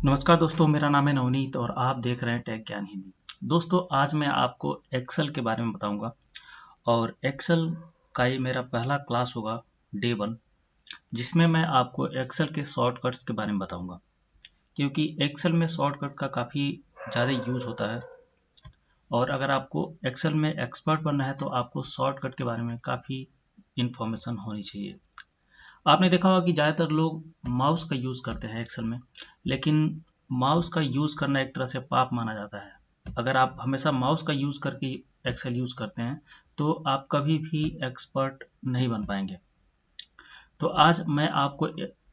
नमस्कार दोस्तों, मेरा नाम है नवनीत और आप देख रहे हैं टेक ज्ञान हिंदी। दोस्तों, आज मैं आपको एक्सेल के बारे में बताऊंगा और एक्सेल का ये मेरा पहला क्लास होगा, डे 1, जिसमें मैं आपको एक्सेल के शॉर्टकट्स के बारे में बताऊंगा। क्योंकि एक्सेल में शॉर्टकट का काफ़ी ज़्यादा यूज होता है और अगर आपको एक्सेल में एक्सपर्ट बनना है तो आपको शॉर्टकट के बारे में काफ़ी इन्फॉर्मेशन होनी चाहिए। आपने देखा होगा कि ज़्यादातर लोग माउस का यूज़ करते हैं एक्सेल में, लेकिन माउस का यूज़ करना एक तरह से पाप माना जाता है। अगर आप हमेशा माउस का यूज़ करके एक्सेल यूज़ करते हैं तो आप कभी भी एक्सपर्ट नहीं बन पाएंगे। तो आज मैं आपको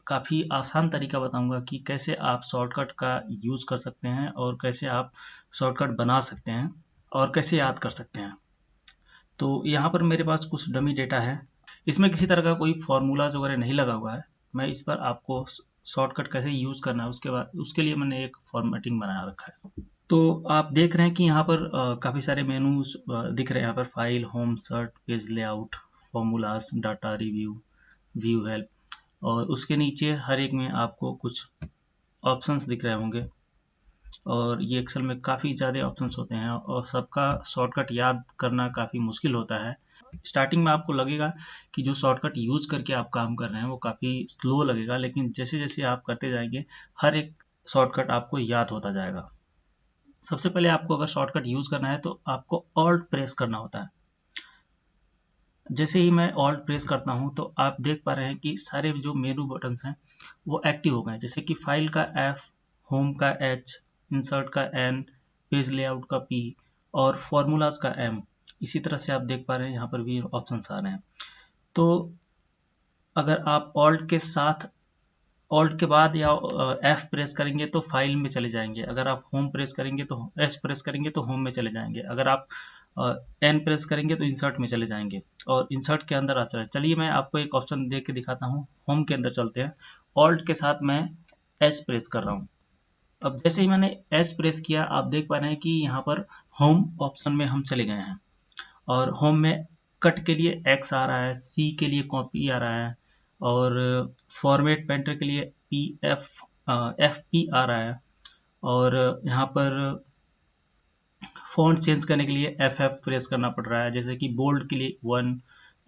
काफ़ी आसान तरीका बताऊंगा कि कैसे आप शॉर्टकट का यूज़ कर सकते हैं और कैसे आप शॉर्टकट बना सकते हैं और कैसे याद कर सकते हैं। तो यहाँ पर मेरे पास कुछ डमी डेटा है। इसमें किसी तरह का कोई फार्मूलाज वगैरह नहीं लगा हुआ है। मैं इस पर आपको शॉर्टकट कैसे यूज़ करना है उसके बाद उसके लिए मैंने एक फॉर्मेटिंग बना रखा है। तो आप देख रहे हैं कि यहाँ पर काफ़ी सारे मेनूज दिख रहे हैं। यहाँ पर file, home, search, page layout, formulas, data review, view help, और उसके नीचे हर एक में आपको कुछ ऑप्शंस दिख रहे होंगे। और ये एक्सेल में काफ़ी ज़्यादा ऑप्शंस होते हैं और सबका शॉर्टकट याद करना काफ़ी मुश्किल होता है। स्टार्टिंग में आपको लगेगा कि जो शॉर्टकट यूज करके आप काम कर रहे हैं वो काफ़ी स्लो लगेगा, लेकिन जैसे जैसे आप करते जाएंगे हर एक शॉर्टकट आपको याद होता जाएगा। सबसे पहले आपको अगर शॉर्टकट यूज करना है तो आपको ऑल्ट प्रेस करना होता है। जैसे ही मैं ऑल्ट प्रेस करता हूं तो आप देख पा रहे हैं कि सारे जो मेनू बटन्स हैं वो एक्टिव हो गए हैं। जैसे कि फाइल का एफ, होम का एच, इंसर्ट का एन, पेज लेआउट का पी और फॉर्मूलाज का एम। इसी तरह से आप देख पा रहे हैं यहाँ पर भी ऑप्शंस आ रहे हैं। तो अगर आप ऑल्ट के साथ ऑल्ट के बाद या एफ प्रेस करेंगे तो फाइल में चले जाएंगे। अगर आप होम प्रेस करेंगे तो एच प्रेस करेंगे तो होम में चले जाएंगे। अगर आप एन प्रेस करेंगे तो इंसर्ट में चले जाएंगे और इंसर्ट के अंदर आते हैं। चलिए मैं आपको एक ऑप्शन दे के दिखाता हूँ। होम के अंदर चलते हैं। ऑल्ट के साथ मैं एच प्रेस कर रहा हूँ। अब जैसे ही मैंने एच प्रेस किया आप देख पा रहे हैं कि यहाँ पर होम ऑप्शन में हम चले गए हैं और होम में कट के लिए एक्स आ रहा है, सी के लिए कॉपी आ रहा है और फॉर्मेट पेंटर के लिए पी एफ एफ पी आ रहा है और यहाँ पर फॉन्ट चेंज करने के लिए एफ एफ प्रेस करना पड़ रहा है। जैसे कि बोल्ड के लिए 1।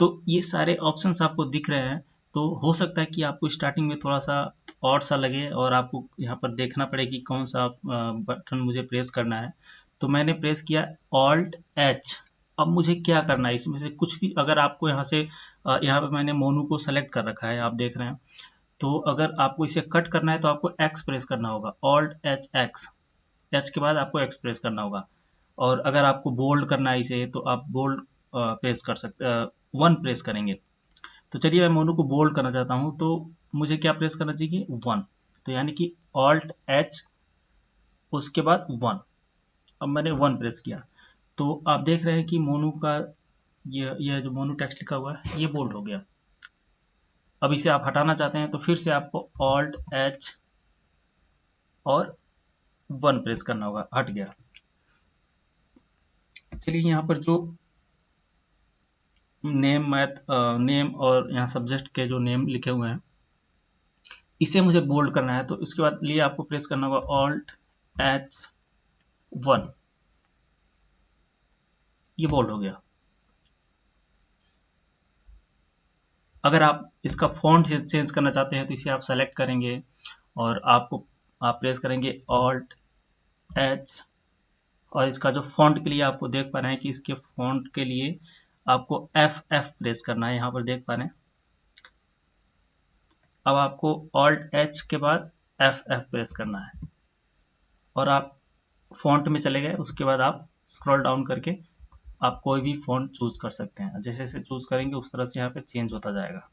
तो ये सारे ऑप्शंस आपको दिख रहे हैं। तो हो सकता है कि आपको स्टार्टिंग में थोड़ा सा ऑड सा लगे और आपको यहाँ पर देखना पड़े कि कौन सा बटन मुझे प्रेस करना है। तो मैंने प्रेस किया ऑल्ट एच। अब मुझे क्या करना है इसमें से कुछ भी। अगर आपको यहाँ से यहाँ पे मैंने मोनू को सेलेक्ट कर रखा है, आप देख रहे हैं। तो अगर आपको इसे कट करना है तो आपको एक्स प्रेस करना होगा, ऑल्ट एच एक्स। एच के बाद आपको एक्स प्रेस करना होगा। और अगर आपको बोल्ड करना है इसे तो आप बोल्ड प्रेस कर सकते, 1 प्रेस करेंगे। तो चलिए मैं मोनू को बोल्ड करना चाहता हूँ तो मुझे क्या प्रेस करना चाहिए, 1। तो यानी कि ऑल्ट एच उसके बाद 1। अब मैंने 1 प्रेस किया तो आप देख रहे हैं कि मोनू का ये जो मोनू टेक्स्ट लिखा हुआ है ये बोल्ड हो गया। अब इसे आप हटाना चाहते हैं तो फिर से आपको ऑल्ट एच और 1 प्रेस करना होगा। हट गया। चलिए यहाँ पर जो नेम मैथ नेम और यहाँ सब्जेक्ट के जो नेम लिखे हुए हैं इसे मुझे बोल्ड करना है। तो इसके बाद लिए आपको प्रेस करना होगा ऑल्ट एच 1। ये बोल्ड हो गया। अगर आप इसका फॉन्ट चेंज करना चाहते हैं तो इसे आप सेलेक्ट करेंगे और आप प्रेस करेंगे ऑल्ट एच और इसका जो फॉन्ट के लिए आपको देख पा रहे हैं कि इसके फॉन्ट के लिए आपको एफ एफ प्रेस करना है। यहाँ पर देख पा रहे हैं। अब आपको ऑल्ट एच के बाद एफ एफ प्रेस करना है और आप फॉन्ट में चले गए। उसके बाद आप स्क्रॉल डाउन करके आप कोई भी फॉन्ट चूज कर सकते हैं। जैसे जैसे चूज करेंगे उस तरह से यहाँ पे चेंज होता जाएगा।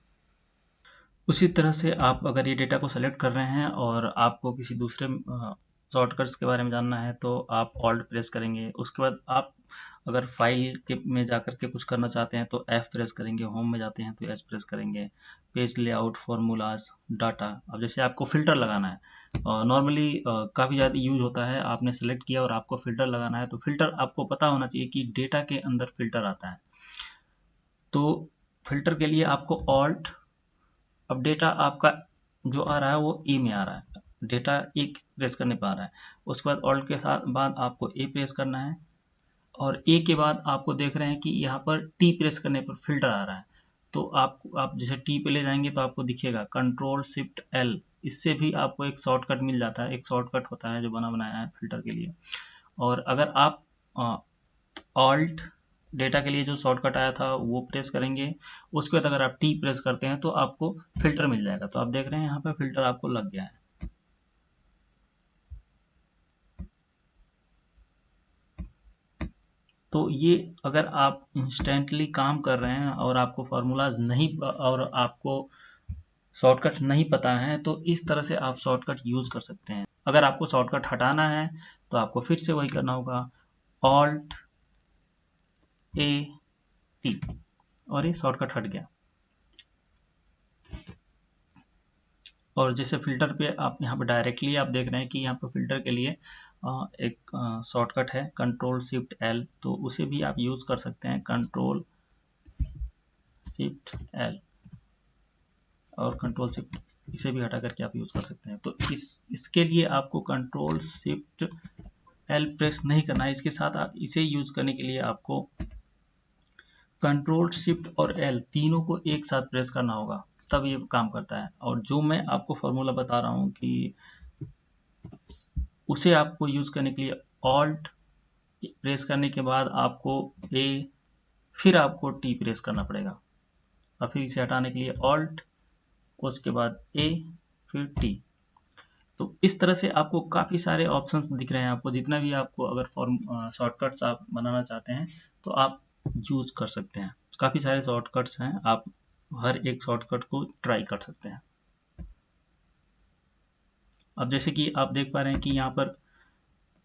उसी तरह से आप अगर ये डेटा को सेलेक्ट कर रहे हैं और आपको किसी दूसरे शॉर्टकट्स के बारे में जानना है तो आप ऑल्ट प्रेस करेंगे। उसके बाद आप अगर फाइल के में जाकर के कुछ करना चाहते हैं तो एफ प्रेस करेंगे। होम में जाते हैं तो एस प्रेस करेंगे। Page layout, formulas, data. अब जैसे आपको फिल्टर लगाना है, नॉर्मली काफ़ी ज़्यादा यूज होता है। आपने सेलेक्ट किया और आपको फिल्टर लगाना है तो फिल्टर आपको पता होना चाहिए कि डेटा के अंदर फिल्टर आता है। तो फिल्टर के लिए आपको ऑल्ट, अब डेटा आपका जो आ रहा है वो ई में आ रहा है। डेटा एक प्रेस करने पा रहा है। उसके बाद ऑल्ट के साथ बाद आपको ए प्रेस करना है, और ए के बाद आपको देख रहे हैं कि यहाँ पर टी प्रेस करने पर फिल्टर आ रहा है। तो आप जैसे टी पे ले जाएंगे तो आपको दिखेगा कंट्रोल शिफ्ट एल, इससे भी आपको एक शॉर्टकट मिल जाता है। एक शॉर्टकट होता है जो बना बनाया है फिल्टर के लिए। और अगर आप ऑल्ट डेटा के लिए जो शॉर्टकट आया था वो प्रेस करेंगे, उसके बाद अगर आप टी प्रेस करते हैं तो आपको फिल्टर मिल जाएगा। तो आप देख रहे हैं यहाँ पे फिल्टर आपको लग गया है। तो ये अगर आप इंस्टेंटली काम कर रहे हैं और आपको फार्मूलाज नहीं और आपको शॉर्टकट नहीं पता है तो इस तरह से आप शॉर्टकट यूज कर सकते हैं। अगर आपको शॉर्टकट हटाना है तो आपको फिर से वही करना होगा, ऑल्ट ए टी, और ये शॉर्टकट हट गया। और जैसे फिल्टर पे आप यहाँ पे डायरेक्टली आप देख रहे हैं कि यहाँ पे फिल्टर के लिए एक शॉर्टकट है कंट्रोल शिफ्ट एल, तो उसे भी आप यूज कर सकते हैं, कंट्रोल शिफ्ट एल और कंट्रोल शिफ्ट, इसे भी हटा करके आप यूज कर सकते हैं। तो इसके लिए आपको कंट्रोल शिफ्ट एल प्रेस नहीं करना है, इसके साथ आप इसे यूज करने के लिए आपको कंट्रोल शिफ्ट और एल तीनों को एक साथ प्रेस करना होगा, तब ये काम करता है। और जो मैं आपको फॉर्मूला बता रहा हूँ कि उसे आपको यूज करने के लिए ऑल्ट प्रेस करने के बाद आपको ए, फिर आपको टी प्रेस करना पड़ेगा, और फिर इसे हटाने के लिए ऑल्ट, उसके बाद ए, फिर टी। तो इस तरह से आपको काफ़ी सारे ऑप्शंस दिख रहे हैं। आपको जितना भी आपको अगर फॉर्म शॉर्टकट्स आप बनाना चाहते हैं तो आप यूज कर सकते हैं। काफ़ी सारे शॉर्टकट्स हैं, आप हर एक शॉर्टकट को ट्राई कर सकते हैं। अब जैसे कि आप देख पा रहे हैं कि यहाँ पर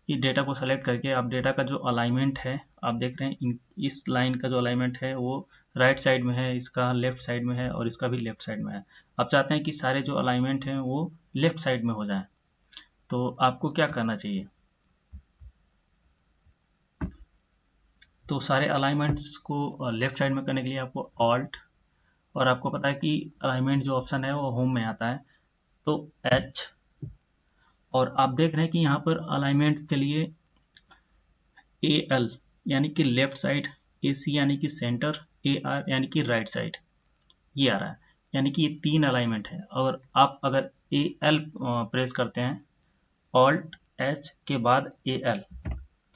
इस डेटा को सेलेक्ट करके आप डेटा का जो अलाइनमेंट है आप देख रहे हैं, इस लाइन का जो अलाइनमेंट है वो राइट साइड में है, इसका लेफ्ट साइड में है, और इसका भी लेफ्ट साइड में है। आप चाहते हैं कि सारे जो अलाइनमेंट हैं वो लेफ्ट साइड में हो जाएं, तो आपको क्या करना चाहिए? तो सारे अलाइनमेंट्स को लेफ्ट साइड में करने के लिए आपको ऑल्ट, और आपको पता है कि अलाइनमेंट जो ऑप्शन है वो होम में आता है, तो एच, और आप देख रहे हैं कि यहाँ पर अलाइनमेंट के लिए ए एल यानी कि लेफ्ट साइड, ए सी यानी कि सेंटर, ए आर यानी कि राइट साइड, ये आ रहा है। यानी कि ये तीन अलाइनमेंट है। और आप अगर ए एल प्रेस करते हैं, ऑल्ट एच के बाद ए एल,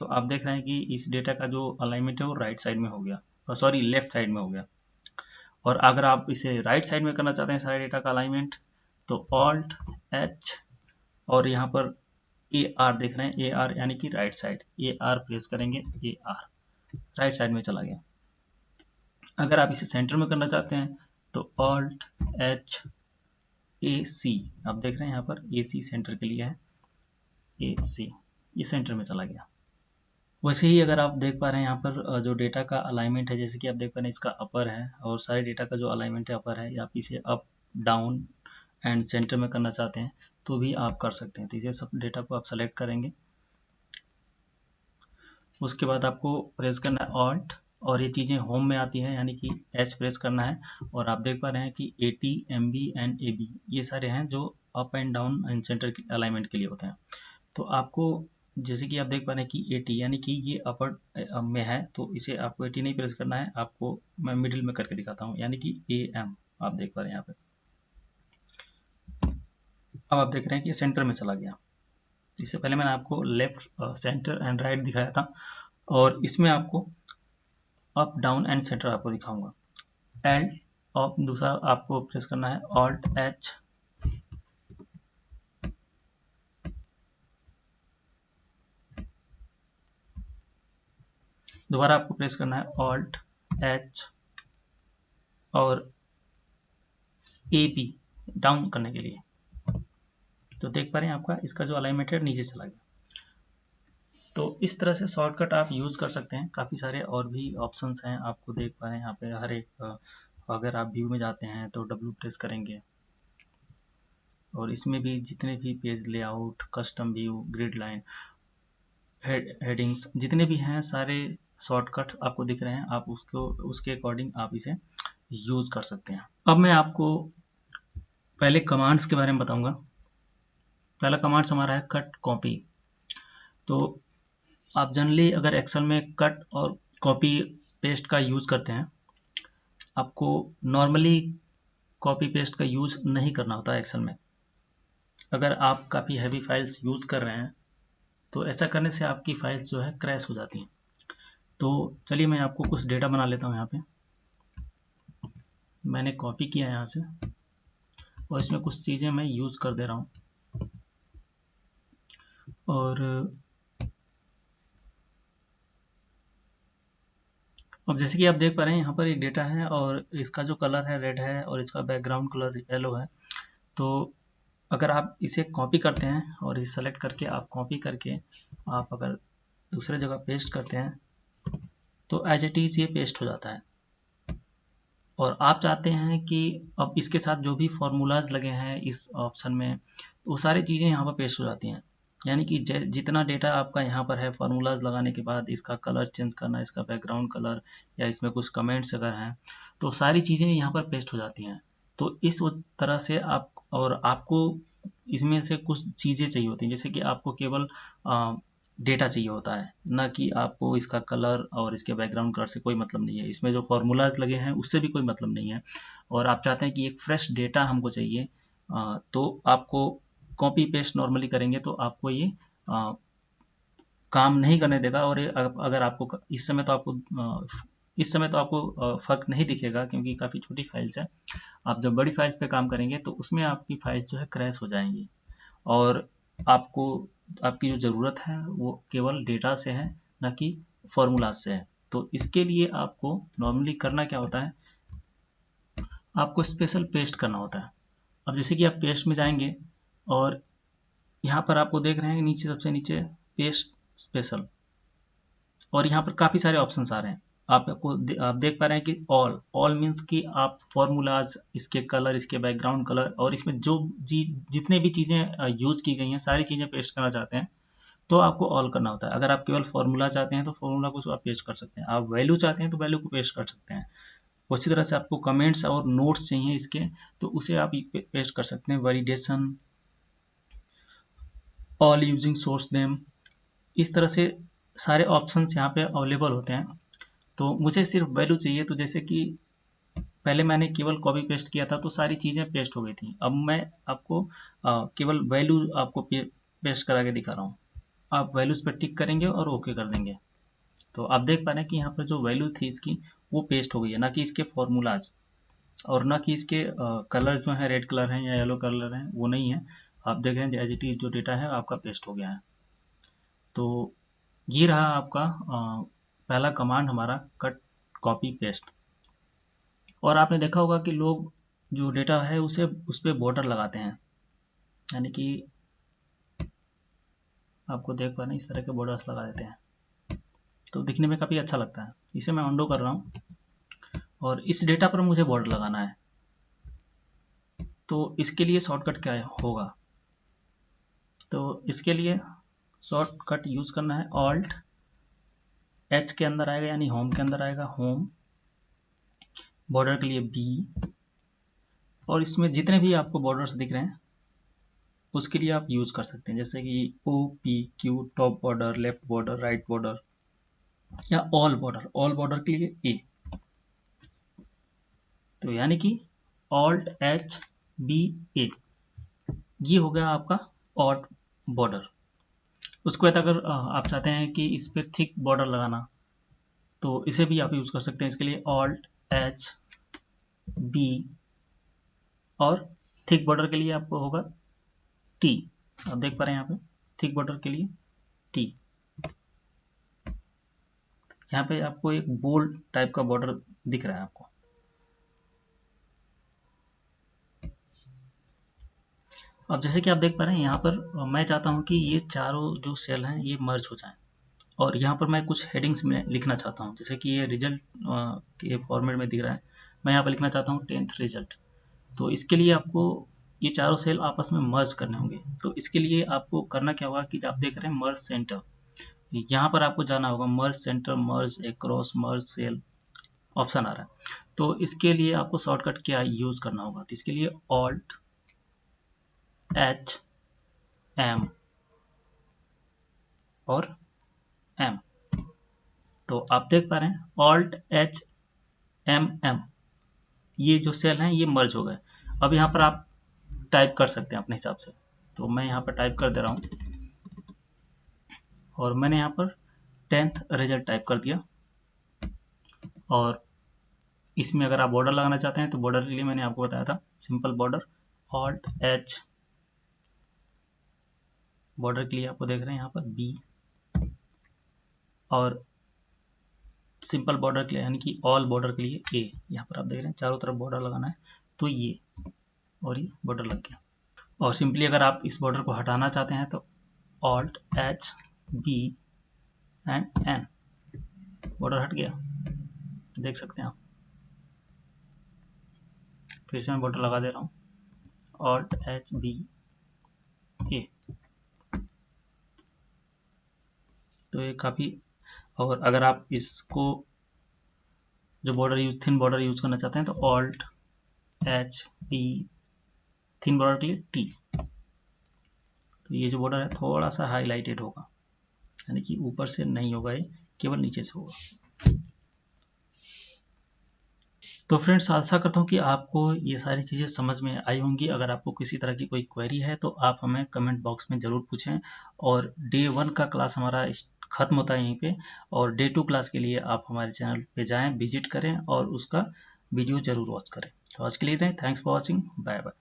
तो आप देख रहे हैं कि इस डेटा का जो अलाइनमेंट है वो राइट साइड में हो गया, सॉरी लेफ्ट साइड में हो गया। और अगर आप इसे राइट साइड में करना चाहते हैं सारे डेटा का अलाइनमेंट, तो ऑल्ट एच, और यहाँ पर ए आर देख रहे हैं, ए आर यानी कि right side, A R press करेंगे, ए आर राइट साइड में चला गया। अगर आप इसे सेंटर में करना चाहते हैं तो ऑल्ट एच ए सी, आप देख रहे हैं यहाँ पर ए सी सेंटर के लिए है, ए सी, ये सेंटर में चला गया। वैसे ही अगर आप देख पा रहे हैं यहाँ पर जो डेटा का अलाइनमेंट है, जैसे कि आप देख पा रहे हैं इसका अपर है, और सारे डेटा का जो अलाइनमेंट है अपर है, या आप इसे अप डाउन एंड सेंटर में करना चाहते हैं तो भी आप कर सकते हैं। तो इसे सब डेटा को आप सेलेक्ट करेंगे, उसके बाद आपको प्रेस करना है ऑल्ट, और ये चीज़ें होम में आती हैं, यानी कि एच प्रेस करना है। और आप देख पा रहे हैं कि A T, M B and A B ये सारे हैं जो up and down and centre alignment के लिए होते हैं। तो आपको जैसे कि आप देख पा रहे हैं कि ए टी यानी कि ये अपर में है, तो इसे आपको ए टी नहीं प्रेस करना है, आपको मैं मिडिल में करके दिखाता हूँ, यानी कि ए एम, आप देख पा रहे हैं यहाँ पे। अब आप देख रहे हैं कि ये सेंटर में चला गया। इससे पहले मैंने आपको लेफ्ट, सेंटर एंड राइट दिखाया था, और इसमें आपको अप डाउन एंड सेंटर आपको दिखाऊंगा। एंड और दूसरा आपको प्रेस करना है ऑल्ट एच, दोबारा आपको प्रेस करना है ऑल्ट एच और ए पी डाउन करने के लिए। तो देख पा रहे हैं आपका इसका जो अलाइनमेंट है नीचे चला गया। तो इस तरह से शॉर्टकट आप यूज कर सकते हैं। काफ़ी सारे और भी ऑप्शंस हैं, आपको देख पा रहे हैं यहाँ पे हर एक। अगर आप व्यू में जाते हैं तो डब्ल्यू प्रेस करेंगे, और इसमें भी जितने भी page layout, custom view, grid line, headings जितने भी हैं सारे शॉर्टकट आपको दिख रहे हैं, आप उसके अकॉर्डिंग आप इसे यूज कर सकते हैं। अब मैं आपको पहले कमांड्स के बारे में बताऊंगा। पहला कमांड्स हमारा है कट कॉपी। तो आप जनरली अगर एक्सेल में कट और कॉपी पेस्ट का यूज़ करते हैं, आपको नॉर्मली कॉपी पेस्ट का यूज़ नहीं करना होता है एक्सेल में। अगर आप काफ़ी हैवी फाइल्स यूज़ कर रहे हैं तो ऐसा करने से आपकी फाइल्स जो है क्रैश हो जाती हैं। तो चलिए मैं आपको कुछ डेटा बना लेता हूँ। यहाँ पे मैंने कॉपी किया है यहाँ से, और इसमें कुछ चीज़ें मैं यूज़ कर दे रहा हूँ। और अब जैसे कि आप देख पा रहे हैं यहाँ पर एक डेटा है और इसका जो कलर है रेड है और इसका बैकग्राउंड कलर येलो है। तो अगर आप इसे कॉपी करते हैं और इसे सेलेक्ट करके आप कॉपी करके आप अगर दूसरे जगह पेस्ट करते हैं तो एज इट इज़ ये पेस्ट हो जाता है। और आप चाहते हैं कि अब इसके साथ जो भी फॉर्मूलाज लगे हैं इस ऑप्शन में, वो सारी चीज़ें यहाँ पर पेस्ट हो जाती हैं। यानी कि जितना डेटा आपका यहाँ पर है फॉर्मूलाज लगाने के बाद इसका कलर चेंज करना, इसका बैकग्राउंड कलर, या इसमें कुछ कमेंट्स अगर हैं तो सारी चीज़ें यहाँ पर पेस्ट हो जाती हैं। तो इस तरह से आप, और आपको इसमें से कुछ चीज़ें चाहिए होती हैं, जैसे कि आपको केवल डेटा चाहिए होता है, ना कि आपको इसका कलर और इसके बैकग्राउंड कलर से कोई मतलब नहीं है। इसमें जो फॉर्मूलाज लगे हैं उससे भी कोई मतलब नहीं है। और आप चाहते हैं कि एक फ्रेश डेटा हमको चाहिए, तो आपको कॉपी पेस्ट नॉर्मली करेंगे तो आपको ये काम नहीं करने देगा। और अगर आपको इस समय तो आपको फ़र्क नहीं दिखेगा क्योंकि काफ़ी छोटी फाइल्स है। आप जब बड़ी फाइल्स पे काम करेंगे तो उसमें आपकी फाइल्स जो है क्रैश हो जाएंगी, और आपको आपकी जो ज़रूरत है वो केवल डेटा से है, ना कि फॉर्मूलाज से है। तो इसके लिए आपको नॉर्मली करना क्या होता है, आपको स्पेशल पेस्ट करना होता है। अब जैसे कि आप पेस्ट में जाएंगे और यहाँ पर आपको देख रहे हैं नीचे, सबसे नीचे पेस्ट स्पेशल, और यहाँ पर काफ़ी सारे ऑप्शंस आ रहे हैं। आप देख पा रहे हैं कि ऑल मीन्स कि आप फॉर्मूलाज, इसके कलर, इसके बैकग्राउंड कलर, और इसमें जो जितने भी चीज़ें यूज की गई हैं सारी चीज़ें पेस्ट करना चाहते हैं तो आपको ऑल करना होता है। अगर आप केवल फॉर्मूला चाहते हैं तो फॉर्मूला को आप पेस्ट कर सकते हैं, आप वैल्यू चाहते हैं तो वैल्यू को पेस्ट कर सकते हैं। उसी तरह से आपको कमेंट्स और नोट्स चाहिए इसके, तो उसे आप पेस्ट कर सकते हैं। Validation, all using source name, इस तरह से सारे ऑप्शंस यहाँ पे अवेलेबल होते हैं। तो मुझे सिर्फ वैल्यू चाहिए, तो जैसे कि पहले मैंने केवल कॉपी पेस्ट किया था तो सारी चीज़ें पेस्ट हो गई थी। अब मैं आपको केवल वैल्यू आपको पेस्ट करा के दिखा रहा हूँ। आप वैल्यूज़ पर टिक करेंगे और ओके कर देंगे। तो आप देख पा रहे हैं कि यहाँ पर जो वैल्यू थी इसकी वो पेस्ट हो गई है, ना कि इसके फॉर्मूलाज, और ना कि इसके कलर जो है रेड कलर है या येलो कलर है वो नहीं है। आप देख रहे हैं एज इट इज जो डेटा है आपका पेस्ट हो गया है। तो ये रहा आपका पहला कमांड हमारा, कट कॉपी पेस्ट। और आपने देखा होगा कि लोग जो डेटा है उसे उस पर बॉर्डर लगाते हैं, यानी कि आपको देख पा रहे हैं इस तरह के बॉर्डर्स लगा देते हैं, तो दिखने में काफ़ी अच्छा लगता है। इसे मैं अंडो कर रहा हूँ और इस डेटा पर मुझे बॉर्डर लगाना है। तो इसके लिए शॉर्टकट क्या होगा, तो इसके लिए शॉर्टकट यूज़ करना है। ऑल्ट एच के अंदर आएगा, यानी होम के अंदर आएगा, होम, बॉर्डर के लिए बी, और इसमें जितने भी आपको बॉर्डर्स दिख रहे हैं उसके लिए आप यूज़ कर सकते हैं, जैसे कि O P Q, top border, left border, right border, या ऑल बॉर्डर। ऑल बॉर्डर के लिए ए, तो यानी कि ऑल्ट एच बी ए, ये हो गया आपका ऑल्ट बॉर्डर। उसके बाद अगर आप चाहते हैं कि इस पर थिक बॉर्डर लगाना तो इसे भी आप यूज़ कर सकते हैं। इसके लिए ऑल्ट एच बी, और थिक बॉर्डर के लिए आपको होगा टी। आप देख पा रहे हैं यहाँ पे थिक बॉर्डर के लिए टी। यहाँ पे आपको एक बोल्ड टाइप का बॉर्डर दिख रहा है आपको। अब जैसे कि आप देख पा रहे हैं यहाँ पर मैं चाहता हूँ कि ये चारों जो सेल हैं ये मर्ज हो जाएं, और यहाँ पर मैं कुछ हेडिंग्स में लिखना चाहता हूँ, जैसे कि ये रिजल्ट के फॉर्मेट में दिख रहा है, मैं यहाँ पर लिखना चाहता हूँ 10th रिजल्ट। तो इसके लिए आपको ये चारों सेल आपस में मर्ज करने होंगे। तो इसके लिए आपको करना क्या होगा कि आप देख रहे हैं मर्ज सेंटर, यहाँ पर आपको जाना होगा, मर्ज सेंटर, मर्ज एक्रॉस, मर्ज सेल ऑप्शन आ रहा है। तो इसके लिए आपको शॉर्टकट क्या यूज़ करना होगा, तो इसके लिए ऑल्ट एच एम और एम। तो आप देख पा रहे हैं ऑल्ट एच एम एम, ये जो सेल हैं ये मर्ज हो गए। अब यहाँ पर आप टाइप कर सकते हैं अपने हिसाब से। तो मैं यहाँ पर टाइप कर दे रहा हूँ और मैंने यहाँ पर 10th रिजल्ट टाइप कर दिया। और इसमें अगर आप बॉर्डर लगाना चाहते हैं तो बॉर्डर के लिए मैंने आपको बताया था simple border, alt H, border के लिए आपको देख रहे हैं यहाँ पर बी, और सिंपल बॉर्डर के लिए यानी कि ऑल बॉर्डर के लिए ए। यहाँ पर आप देख रहे हैं चारों तरफ बॉर्डर लगाना है, तो ये और ये बॉर्डर लग गया। और सिंपली अगर आप इस बॉर्डर को हटाना चाहते हैं तो alt H B and N, border हट गया, देख सकते हैं आप। फिर से मैं बॉर्डर लगा दे रहा हूँ, ऑल्ट एच बी ए। तो ये काफ़ी, और अगर आप इसको जो बॉर्डर थिन बॉर्डर यूज करना चाहते हैं तो alt H P, thin border के लिए टी। तो ये जो बॉर्डर है थोड़ा सा हाईलाइटेड होगा, यानी कि ऊपर से नहीं होगा, ये केवल नीचे से होगा। तो फ्रेंड्स आशा करता हूँ कि आपको ये सारी चीज़ें समझ में आई होंगी। अगर आपको किसी तरह की कोई क्वेरी है तो आप हमें कमेंट बॉक्स में ज़रूर पूछें। और डे 1 का क्लास हमारा ख़त्म होता है यहीं पे, और डे 2 क्लास के लिए आप हमारे चैनल पे जाएं, विजिट करें और उसका वीडियो ज़रूर वॉच करें। तो आज के लिए इतना ही। Thanks for watching, bye bye.